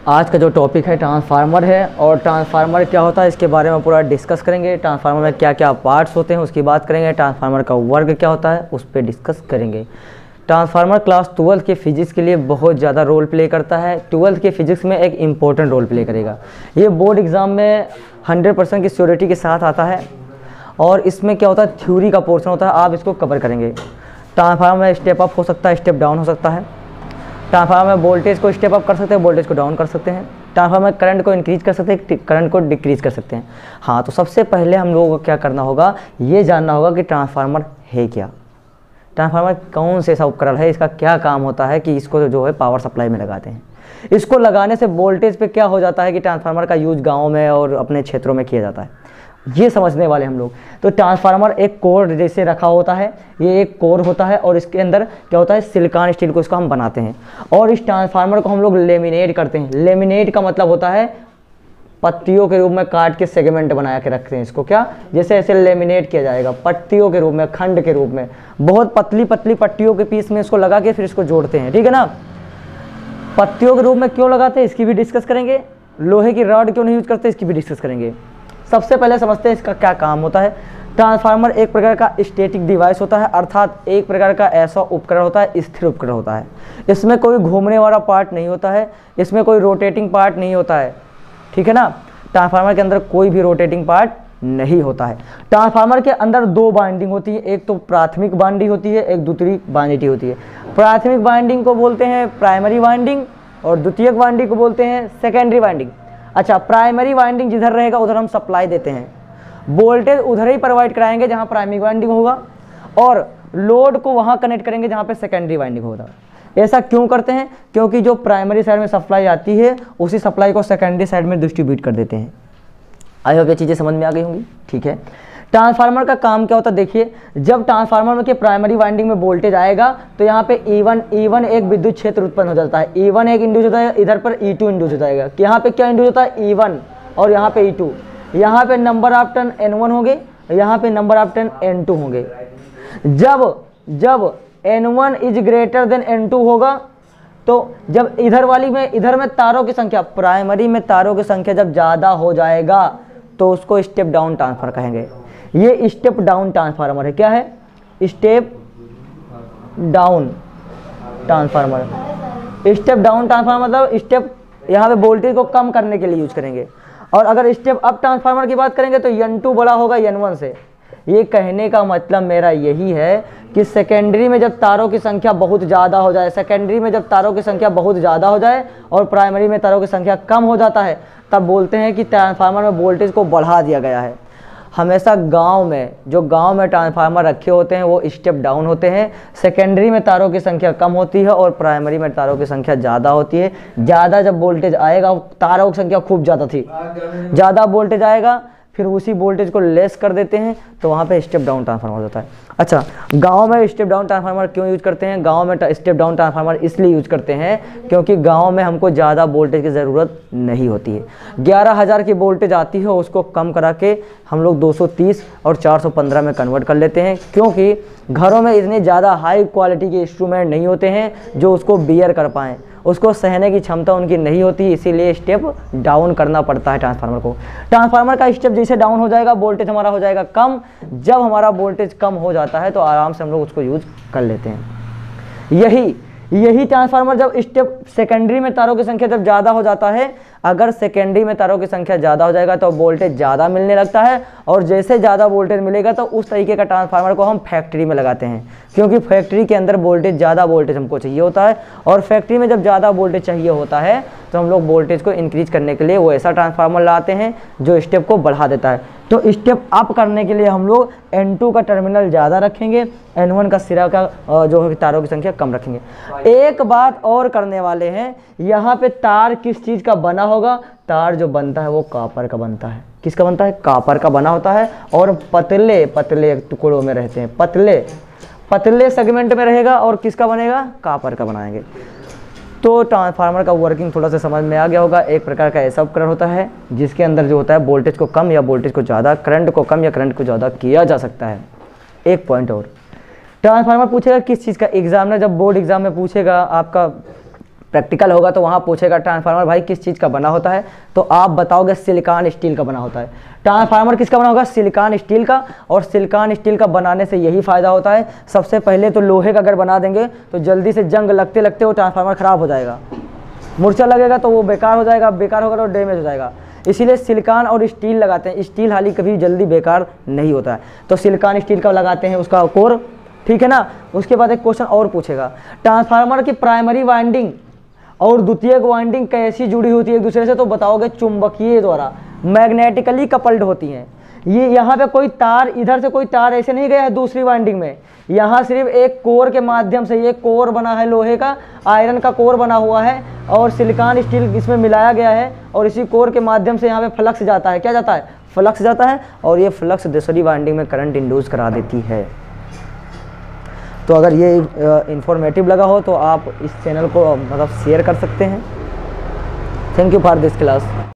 आज का जो टॉपिक है ट्रांसफार्मर है, और ट्रांसफार्मर क्या होता है इसके बारे में पूरा डिस्कस करेंगे। ट्रांसफार्मर में क्या क्या पार्ट्स होते हैं उसकी बात करेंगे। ट्रांसफार्मर का वर्क क्या होता है उस पर डिस्कस करेंगे। ट्रांसफार्मर क्लास 12 के फिजिक्स के लिए बहुत ज़्यादा रोल प्ले करता है। 12th के फिजिक्स में एक इम्पोर्टेंट रोल प्ले करेगा। ये बोर्ड एग्ज़ाम में 100% की श्योरिटी के साथ आता है, और इसमें क्या होता है थ्योरी का पोर्शन होता है, आप इसको कवर करेंगे। ट्रांसफार्मर में स्टेप अप हो सकता है, स्टेप डाउन हो सकता है। ट्रांसफार्मर में वोल्टेज को स्टेप अप कर सकते हैं, वोल्टेज को डाउन कर सकते हैं। ट्रांसफार्मर में करंट को इंक्रीज कर सकते हैं, करंट को डिक्रीज कर सकते हैं। हाँ, तो सबसे पहले हम लोगों को क्या करना होगा, ये जानना होगा कि ट्रांसफार्मर है क्या, ट्रांसफार्मर कौन से ऐसा उपकरण है, इसका क्या काम होता है कि इसको जो है पावर सप्लाई में लगाते हैं। इसको लगाने से वोल्टेज पे क्या हो जाता है कि ट्रांसफार्मर का यूज गाँव में और अपने क्षेत्रों में किया जाता है, ये समझने वाले हम लोग। तो ट्रांसफार्मर एक कोर जैसे रखा होता है, ये एक कोर होता है, और इसके अंदर क्या होता है सिलिकॉन स्टील को इसको हम बनाते हैं, और इस ट्रांसफार्मर को हम लोग लेमिनेट करते हैं। लेमिनेट का मतलब होता है पत्तियों के रूप में काट के सेगमेंट बना के रखते हैं इसको, क्या जैसे ऐसे लेमिनेट किया जाएगा पत्तियों के रूप में, खंड के रूप में, बहुत पतली पतली पट्टियों के पीस में इसको लगा के फिर इसको जोड़ते हैं, ठीक है ना। पत्तियों के रूप में क्यों लगाते हैं इसकी भी डिस्कस करेंगे। लोहे की रॉड क्यों नहीं यूज करते इसकी भी डिस्कस करेंगे। सबसे पहले समझते हैं इसका क्या काम होता है। ट्रांसफार्मर एक प्रकार का स्टैटिक डिवाइस होता है, अर्थात एक प्रकार का ऐसा उपकरण होता है, स्थिर उपकरण होता है। इसमें कोई घूमने वाला पार्ट नहीं होता है, इसमें कोई रोटेटिंग पार्ट नहीं होता है, ठीक है ना। ट्रांसफार्मर के अंदर कोई भी रोटेटिंग पार्ट नहीं होता है। ट्रांसफार्मर के अंदर दो बाइंडिंग होती है, एक तो प्राथमिक बाइंडिंग होती है, एक द्वितीयक बाइंडिंग होती है। प्राथमिक बाइंडिंग को बोलते हैं प्राइमरी बाइंडिंग, और द्वितीयक बाइंडिंग को बोलते हैं सेकेंडरी बाइंडिंग। अच्छा, प्राइमरी वाइंडिंग जिधर रहेगा उधर हम सप्लाई देते हैं, वोल्टेज उधर ही प्रोवाइड कराएंगे जहां प्राइमरी वाइंडिंग होगा, और लोड को वहां कनेक्ट करेंगे जहां पे सेकेंडरी वाइंडिंग होगा। ऐसा क्यों करते हैं, क्योंकि जो प्राइमरी साइड में सप्लाई आती है उसी सप्लाई को सेकेंडरी साइड में डिस्ट्रीब्यूट कर देते हैं। आई होप ये चीज़ें समझ में आ गई होंगी, ठीक है। ट्रांसफार्मर का काम क्या होता है देखिए, जब ट्रांसफार्मर में के प्राइमरी वाइंडिंग में वोल्टेज आएगा तो यहाँ पे E1 एक विद्युत क्षेत्र उत्पन्न हो जाता है। E1 एक इंड्यूस होता है, इधर पर E2 इंड्यूस हो जाएगा। यहाँ पे क्या इंड्यूस होता है E1, और यहाँ पे E2। यहाँ पे नंबर ऑफ टर्न N1 होंगे, यहाँ पे नंबर ऑफ टर्न N2 होंगे। जब N1 is greater than N2 होगा, तो जब इधर में तारों की संख्या, प्राइमरी में तारों की संख्या जब ज़्यादा हो जाएगा तो उसको स्टेप डाउन ट्रांसफार्मर कहेंगे। ये स्टेप डाउन ट्रांसफार्मर है। क्या है? Step down transformer. Step down transformer मतलब स्टेप यहाँ पे वोल्टेज को कम करने के लिए यूज करेंगे, और अगर स्टेप अप ट्रांसफार्मर की बात करेंगे तो N2 बड़ा होगा N1 से। ये कहने का मतलब मेरा यही है कि सेकेंडरी में जब तारों की संख्या बहुत ज़्यादा हो जाए, सेकेंडरी में जब तारों की संख्या बहुत ज़्यादा हो जाए और प्राइमरी में तारों की संख्या कम हो जाता है, तब बोलते हैं कि ट्रांसफार्मर में वोल्टेज को बढ़ा दिया गया है। हमेशा गांव में ट्रांसफार्मर रखे होते हैं वो स्टेप डाउन होते हैं। सेकेंडरी में तारों की संख्या कम होती है और प्राइमरी में तारों की संख्या ज़्यादा होती है। ज़्यादा जब वोल्टेज आएगा, तारों की संख्या खूब ज़्यादा थी, ज़्यादा वोल्टेज आएगा, फिर उसी वोल्टेज को लेस कर देते हैं, तो वहाँ पे स्टेप डाउन ट्रांसफार्मर हो जाता है। अच्छा, गांव में स्टेप डाउन ट्रांसफार्मर क्यों यूज करते हैं? गांव में स्टेप डाउन ट्रांसफार्मर इसलिए यूज करते हैं क्योंकि गांव में हमको ज़्यादा वोल्टेज की ज़रूरत नहीं होती है। 11,000 की वोल्टेज आती है, उसको कम करा के हम लोग 230 और 415 में कन्वर्ट कर लेते हैं, क्योंकि घरों में इतने ज़्यादा हाई क्वालिटी के इंस्ट्रूमेंट नहीं होते हैं जो उसको बियर कर पाएँ, उसको सहने की क्षमता उनकी नहीं होती, इसीलिए स्टेप डाउन करना पड़ता है ट्रांसफार्मर को। ट्रांसफार्मर का स्टेप जैसे डाउन हो जाएगा, वोल्टेज हमारा हो जाएगा कम। जब हमारा वोल्टेज कम हो जाता है तो आराम से हम लोग उसको यूज कर लेते हैं। यही ट्रांसफार्मर जब स्टेप सेकेंडरी में तारों की संख्या जब ज़्यादा हो जाता है, अगर सेकेंडरी में तारों की संख्या ज़्यादा हो जाएगा तो वोल्टेज ज़्यादा मिलने लगता है, और जैसे ज़्यादा वोल्टेज मिलेगा तो उस तरीके का ट्रांसफार्मर को हम फैक्ट्री में लगाते हैं, क्योंकि फैक्ट्री के अंदर वोल्टेज ज़्यादा वोल्टेज हमको चाहिए होता है, और फैक्ट्री में जब ज़्यादा वोल्टेज चाहिए होता है तो हम लोग वोल्टेज को इंक्रीज करने के लिए वो ऐसा ट्रांसफार्मर लाते हैं जो स्टेप को बढ़ा देता है। तो स्टेप अप करने के लिए हम लोग N2 का टर्मिनल ज़्यादा रखेंगे, N1 का सिरा का जो तारों की संख्या कम रखेंगे। एक बात और करने वाले हैं, यहाँ पे तार किस चीज़ का बना होगा? तार जो बनता है वो कॉपर का बनता है। किसका बनता है? कॉपर का बना होता है, और पतले पतले टुकड़ों में रहते हैं, पतले सेगमेंट में रहेगा, और किसका बनेगा? कॉपर का बनाएंगे। तो ट्रांसफार्मर का वर्किंग थोड़ा सा समझ में आ गया होगा। एक प्रकार का ऐसा उपकरण होता है जिसके अंदर जो होता है वोल्टेज को कम या वोल्टेज को ज़्यादा, करंट को कम या करंट को ज़्यादा किया जा सकता है। एक पॉइंट और, ट्रांसफार्मर पूछेगा किस चीज़ का? एग्जामिनर जब बोर्ड एग्जाम में पूछेगा आपका प्रैक्टिकल होगा तो वहाँ पूछेगा ट्रांसफार्मर भाई किस चीज़ का बना होता है, तो आप बताओगे सिलिकॉन स्टील का बना होता है। ट्रांसफार्मर किसका बना होगा? सिलिकॉन स्टील का। और सिलिकॉन स्टील का बनाने से यही फ़ायदा होता है, सबसे पहले तो लोहे का अगर बना देंगे तो जल्दी से जंग लगते लगते वो ट्रांसफार्मर ख़राब हो जाएगा, मूर्छा लगेगा तो वो बेकार हो जाएगा, बेकार होगा तो डैमेज हो जाएगा। इसीलिए सिलिकॉन और स्टील लगाते हैं। स्टील हाली कभी जल्दी बेकार नहीं होता है, तो सिलिकॉन स्टील का लगाते हैं उसका कोर, ठीक है ना। उसके बाद एक क्वेश्चन और पूछेगा, ट्रांसफार्मर की प्राइमरी वाइंडिंग और द्वितीयक वाइंडिंग कैसी जुड़ी होती है एक दूसरे से? तो बताओगे चुंबकीय द्वारा, मैग्नेटिकली कपल्ड होती हैं। ये यहाँ पे कोई तार, इधर से कोई तार ऐसे नहीं गया है दूसरी वाइंडिंग में, यहाँ सिर्फ एक कोर के माध्यम से, ये कोर बना है लोहे का, आयरन का कोर बना हुआ है और सिलिकॉन स्टील इसमें मिलाया गया है और इसी कोर के माध्यम से यहाँ पे फ्लक्स जाता है। क्या जाता है? फ्लक्स जाता है और ये फ्लक्स दूसरी वाइंडिंग में करंट इंड्यूस करा देती है। तो अगर ये इंफॉर्मेटिव लगा हो तो आप इस चैनल को मतलब शेयर कर सकते हैं। Thank you for this class.